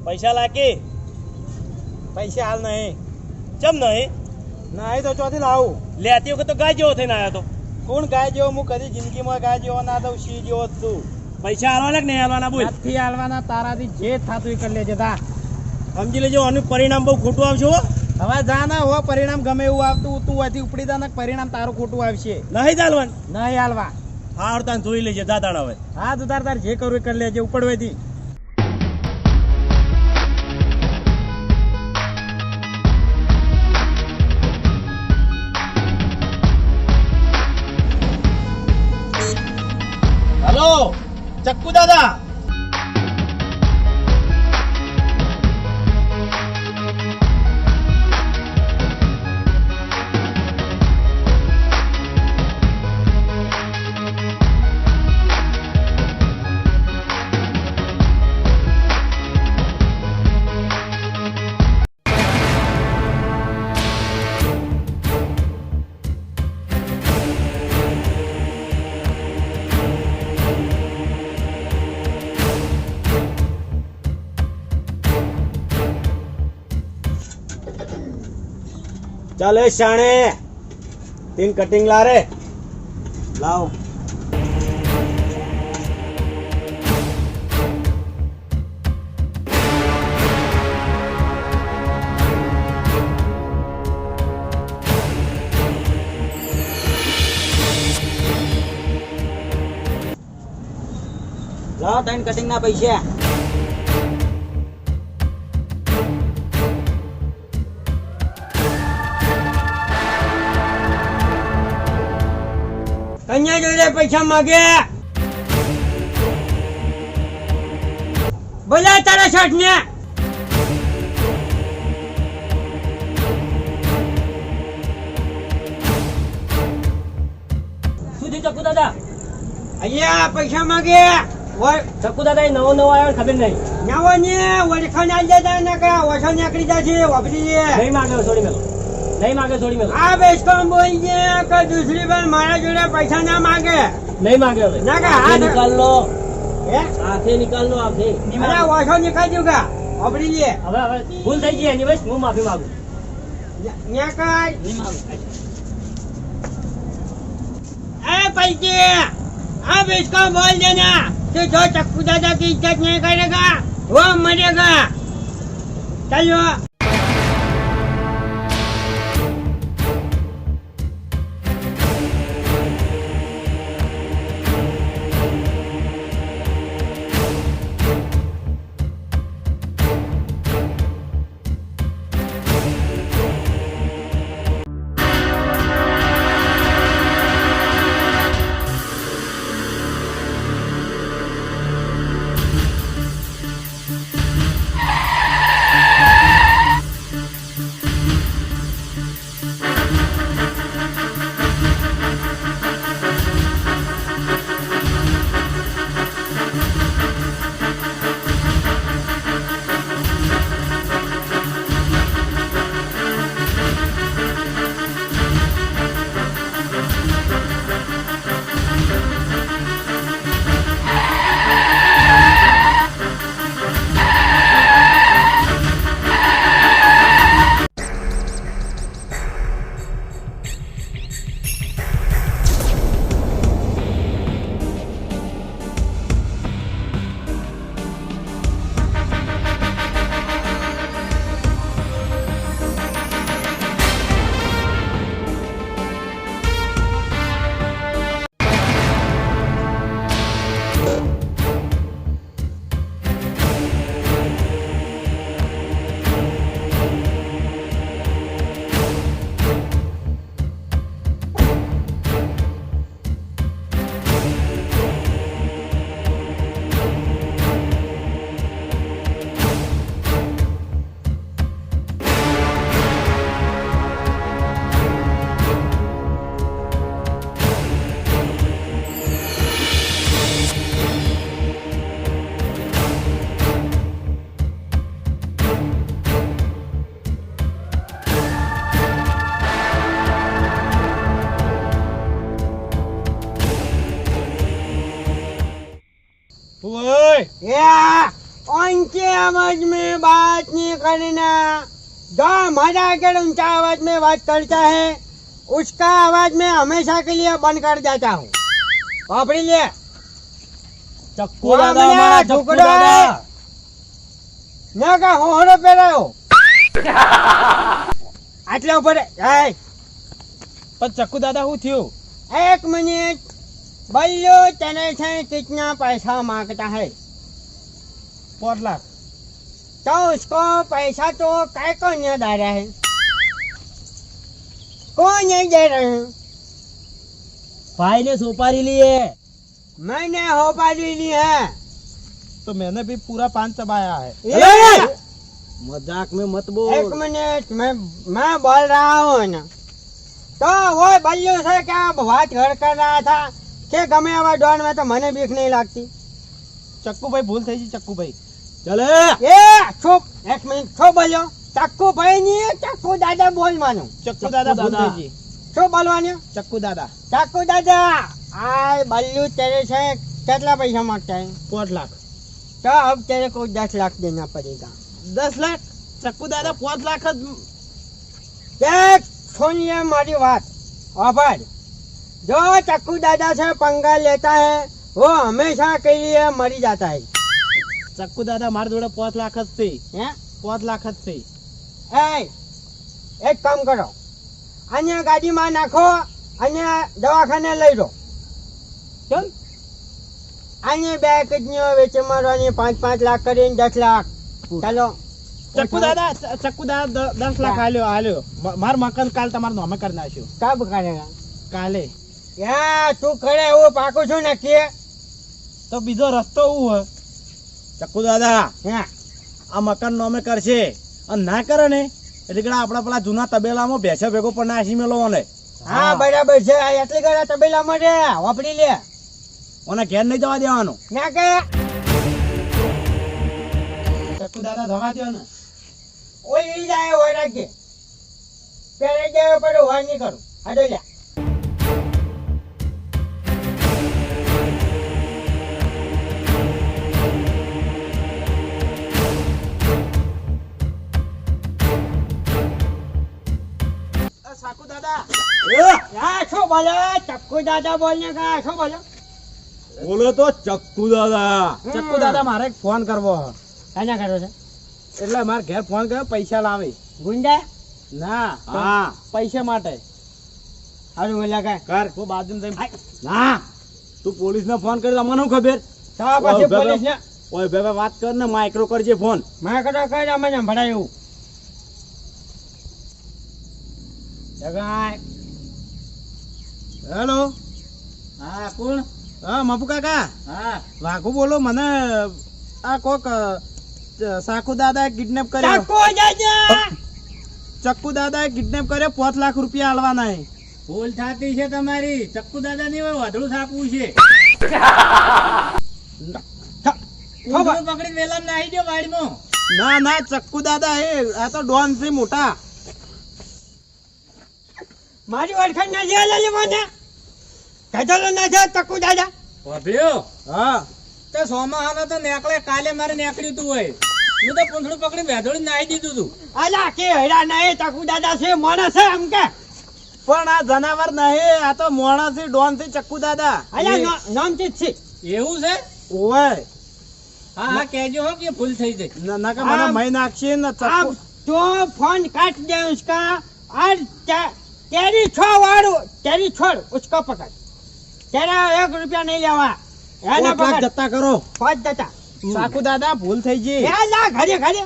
પૈસા લાગે પૈસા હાલ નહીં. ચમ નહીં નહીં તો ચોથી લાવું. લેતી વખત તો ગાય જેવો થઈને આવ્યો તો. કોણ ગાય જેવો? હું કદી જિંદગીમાં ગાય જેવો ના દઉં, સિંહ જેવો જ છું. પૈસા હાલવાના કે નહીં હાલવાના બોલ. નથી હાલવાના. તારાથી જે થાતું એ કરી લેજે. તા સમજી લેજો આનું પરિણામ બહુ ખોટું આવશે હો. હવે જા ના હો, પરિણામ ગમે એવું આવતું તું હજી ઉપડી જા ને પરિણામ તારું ખોટું આવશે. નહીં ચાલવાનું. નહીં હાલવા. હા તાન જોઈ લેજે દાદાણ હવે. હા તું તાર જે કરવું એ કરી લેજે ઉપડવાથી. હલો ચક્કુ દાદા. ચાલે શાણે તીન કટિંગ લા રે લાવ. લાવ ત્રણ કટિંગ ના પૈસા. કન્યા જોડે પૈસા માગે. બોલા તારા શર્ટ ને. સુધી ચક્કુ દાદા. અહીંયા પૈસા માગે. ચક્કુ દાદા નવો નવો આવ્યો ખબર નહીં. નવો ને ઓળખાણ આલી દેતા ને કે ઓછો નીકળી જશે વાપરી. નહીં માગે છોડી મેલો. નહીં માગે છોડી મેલો. આ બેસકોમ બોલજે કે દૂસરી બાર મારા જોડે પૈસા ના માગે. નહીં માગે હવે. ના કે હાથે નિકાલ લો. હે હાથે નિકાલ લો હાથે. અરે ઓછો નીકળી જુ કા વાપરી લે. હવે ભૂલ થઈ ગઈ એની બસ હું માફી માંગુ. ન્યા કાઈ નહીં માંગુ. ए पैसे अब इसको बोल देना कि जो चक्कू दादा की इज्जत नहीं करेगा वो मरेगा. चलो. ऊंचे आवाज में बात नहीं करना। जो हमारा अगर ऊंचा आवाज में बात करता है उसका आवाज मैं हमेशा के लिए बंद कर देता हूँ। वापरी ले ચક્કુ વાહ, દાદા મને અમારા આ ચક્કુ ઢોકળા. દાદા ના કા હોહરો પહેરાયો આટલા ઉપર એ પણ ચક્કુ દાદા શું થયું? एक मिनट बल्लू तेरे से कितना पैसा मांगता है 4 લાખ. तो उसको पैसा तो काय को नहीं दे रहे हैं? कौन नहीं दे रहे हैं? ભાઈ ને સોપારી લીએ मैंने हो पाली ली है। तो मैंने भी पूरा 5 चबाया है. ए, મજાક में मत एक बोल मिनट मैं बोल रहा हूँ ना। तो वो बल्लू से क्या बात कर रहा था कि गमे आवा डॉन में तो मने बीक नहीं लगती। ચક્કુભાઈ ભૂલ થઈ ગઈ. ચક્કુભાઈ ચલે ए चुप एक मिनट छो बोलो चक्कू भाई नहीं चक्कू दादा बोल मानो ચક્કુ દાદા ભૂલ થઈ ગઈ. छो बोलवाने ચક્કુ દાદા चक्कू दादा आय बल्लू तेरे से कितना पैसा मांगता है? 4 लाખ. तो अब तेरे को 10 लाख देना पड़ेगा। 10 લાખ? ચક્કુ દાદા 5 લાખ જ. देख सुन ये हमारी बात आभार। जो चक्कू दादा से पंगा लेता है वो हमेशा के लिए मरी जाता है। ચક્કુ દાદા મારા જોડે 5 લાખ જ છે. हैं? 5 લાખ જ છે. ए, एक काम करो अन्य गाड़ी में नाखो अन्य दवाखाने लई दो। કેમ? अन्य બે કિડનીઓ વેચી મારવાની 5-5 લાખ કરીને 10 લાખ ચાલો ચક્કુ દાદા 10 લાખ હાલ્યો. માર મકાન કાલ તમારું નામે કરી નાખ્યું. કબ કરેગા કાલે. યા તું કરે એવું પાકું છું ને કે તો બીજો રસ્તો શું હોય? ચક્કુ દાદા હા આ મકાન નામે કરશે અને ના કરે ને એટલે કે આપણા પેલા જૂના તબેલામાં ભેંસો ભેગો પણ નાસી મેલો ને. હા બરાબર છે એટલી ઘણા તબેલા મળે વાપરી લે ઓને ઘેર નહીં જવા દેવાનું. ના કે ચક્કુ દાદા જવા દો ને. ઓઈ જાય હોય રાખજે ત્યારે જાય પડે હોય નહીં કરું હાડો લે સાકુ દાદા યા શું બોલો ચક્કુ દાદા બોલને કા શું બોલો બોલો તો ચક્કુ દાદા ચક્કુ દાદા મારે એક ફોન કરવો છે. કાના કરો છે એટલે મારે ઘેર ફોન કર્યો પૈસા લાવે. ગુંડા ના હા પૈસા માટે. હારું બોલા કા કર હું બાજુમાં જઈને ના તું પોલીસ ને ફોન કરી મને શું ખબર તો પછી પોલીસ ને ઓય બે વાત કર ને માઇક્રો કરજે ફોન મેં કરો કઈ મને ભણાયું જગાય હેલો. હા કોણ હા મપુ કાકા હા વાઘુ બોલો. મને આ કોક સાકુ દાદા કિડનેપ કર્યો. ચક્કુ દાદા ચક્કુ દાદા કિડનેપ કર્યો. 5 લાખ રૂપિયા આલવાના હે. ભૂલ થતી છે તમારી ચક્કુ દાદા ની વાધળું સાપવું છે ઊંધું પકડી વેલા નાહી દો વાડીમાં ના ના ચક્કુ દાદા હે. આ તો ડોન છે મોટા. મારી ઓળખાણ ના છે લે મને કહેતો ના છે ચક્કુ દાદા વાભળ્યો હા તે સોમાહાના તો નેકળે કાલે મારે નેકળ્યું તું હોય હું તો પૂંછડું પકડી વેધોડી નાહી દીધું તું અલા કે હેડા નહીં ચક્કુ દાદા છે માણસ છે એમ કે પણ આ જનાવર નહીં. આ તો મોણા છે ડોન છે ચક્કુ દાદા. અલા નામ ચીજ છે એવું છે ઓય હા હા કહેજો હો કે ભૂલ થઈ જાય ના કે મને મહી નાખશે ને अब ચક્કુ. तो फोन काट दे उसका और तेरी छोड़ उसको पकड़ तेरा 1 रुपया नहीं लेवा है ना 5 લાખ पकड़ જતા કરો. 5 देता સાકુ દાદા ભૂલ થઈ ગઈ. ये ला घरे घरे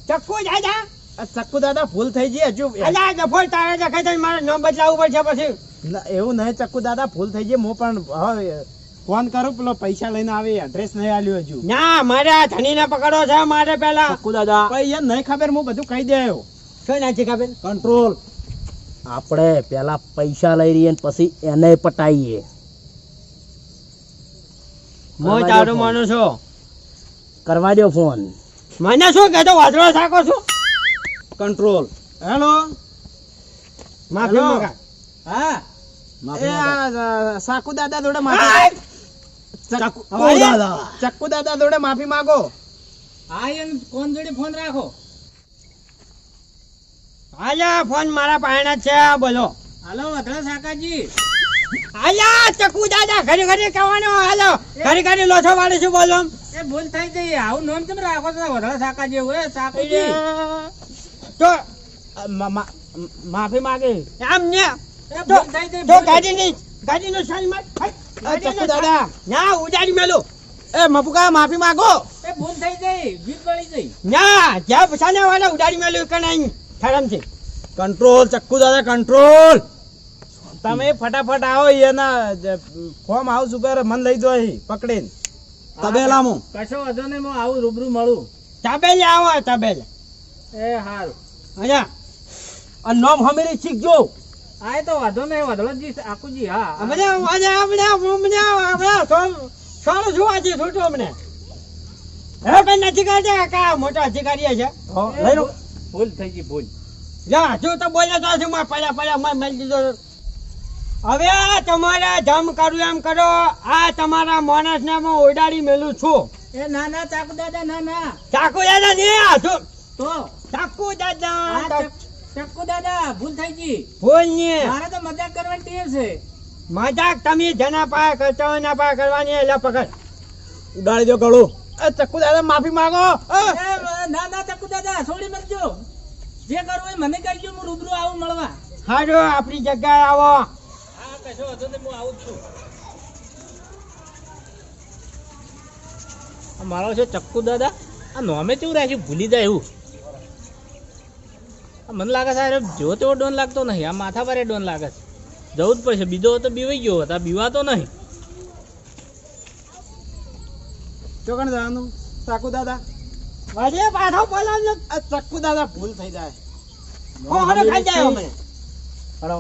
चक्कू दादा આ ચક્કુ દાદા ભૂલ થઈ ગઈ. હજુ अला जफर तारे देखे तो मारे नाम बदलाવું પડશે પછી ના, એવું નહીં ચક્કુ દાદા ભૂલ થઈ ગઈ. હું પણ હવે ફોન કરું પેલો પૈસા લઈને આવે. એડ્રેસ નહીં આલ્યું હજુ. ના મારે આ ધણીને પકડો છે મારે પેલા ચક્કુ દાદા પૈસા નહીં ખબર. હું બધું કહી દેયો. શું નથી ખબર કંટ્રોલ આપણે પેલા પૈસા લઈ રહીએ ને પછી એને પટાઈએ હું તારું માનું છું કરવા દો ફોન મને શું કહેતો વાદળો થાકો છું કંટ્રોલ હેલો. માફી હેલો. માંગા હા એ આ સાકુ દાદા જોડે માફી. આય! ચક્કુ હવાલી? દાદા ચક્કુ દાદા જોડે માફી માંગો. હા એને ફોન જોડે ફોન રાખો. હાલા ફોન મારા પાસે જ છે, બોલો. હાલો વધડા સાકાજી. હાલા ચકુ દાદા ઘરે ઘરે કહેવાનો, હાલો ઘરે ઘરે લોથો વાળે છે, બોલો. એ ભૂલ થઈ ગઈ. આવું નોમ કેમ રાખો છો વધડા સાકાજી? ઓય સાકુજી. તો માફી માંગે. આમ ને એ ભૂલ થઈ ગઈ. તો ભૂલ થઈ ગઈ. ગાડીનો સાલ માર. ચક્કુ દાદા. ના ઉડાડી મેલો. એ મફુકા માફી માંગો. એ ભૂલ થઈ ગઈ. જીત પડી ગઈ. ના જ્યાં પછાને વાળા ઉડાડી મેલો કણાઈ થરમ છે. કંટ્રોલ ચક્કુ દાદા કંટ્રોલ. તમે ફટાફટ આવો એના ફોર્મ હાઉસ ઉપર મન લઈ દો અહીં પકડીને તબેલામાં. કશો વાંધો નહીં, હું આવું રૂબરૂ મળું. તબેલે આવો તબેલે. એ હારું. અચ્છા અને નોમ હમેરી શીખજો. આ તો વાંધો નહીં વધડાજી આકુજી. હા અમને સારું જોવા છે છોટો અમને. હવે કઈ નથી કરતા કા મોટા અધિકારી છે. લઈ લો. ભૂલ થઈ ગઈ ભૂલ. જા જો તો બોલે તો છે માં પડ્યા મળી દીધો. હવે આ તમારે જમ કરું એમ કરો. આ તમારા માણસને હું ઓડાડી મેલું છું. એ ના ના ચાકુ દાદા ના ના. ચાકુ દાદા ને આ જો તો ચાકુ આ દાદા ચક્કુ દાદા ભૂલ થઈ ગઈ. બોલ ને મારે તો મજાક કરવાની ટેવ છે. મજાક તમે જના પાય કરતા હોય ના પાય કરવાની એટલે પકડ. ઉડાડી દો ગળું. એ ચક્કુ દાદા માફી માંગો. એ, ના ના ચક્કુ દાદા છોડી મતજો. જે કરવું હોય મને કહેજો, હું રૂબરૂ આવું મળવા. હાજો આપણી જગ્યાએ આવો. હા કશો વાંધો નહીં, હું આવું જ છું. આ મારો છે ચક્કુ દાદા. આ નોમે કેવું રાખ્યું ભૂલી જાય એવું. આ મને લાગે છે જેવો તેવો ડોન લાગતો નહીં. આ માથા પર ડોન લાગે છે. જવું જ પડશે. બીજો તો બીવાઈ ગયો હતો, આ બીવાતો નહીં. ચોકણ જવાનું ચક્કુ દાદા. વળે પાછો બોલાવજો. આ ચક્કુ દાદા ભૂલ થઈ જાય. હો હડો ખાઈ જાય અમે. હળો.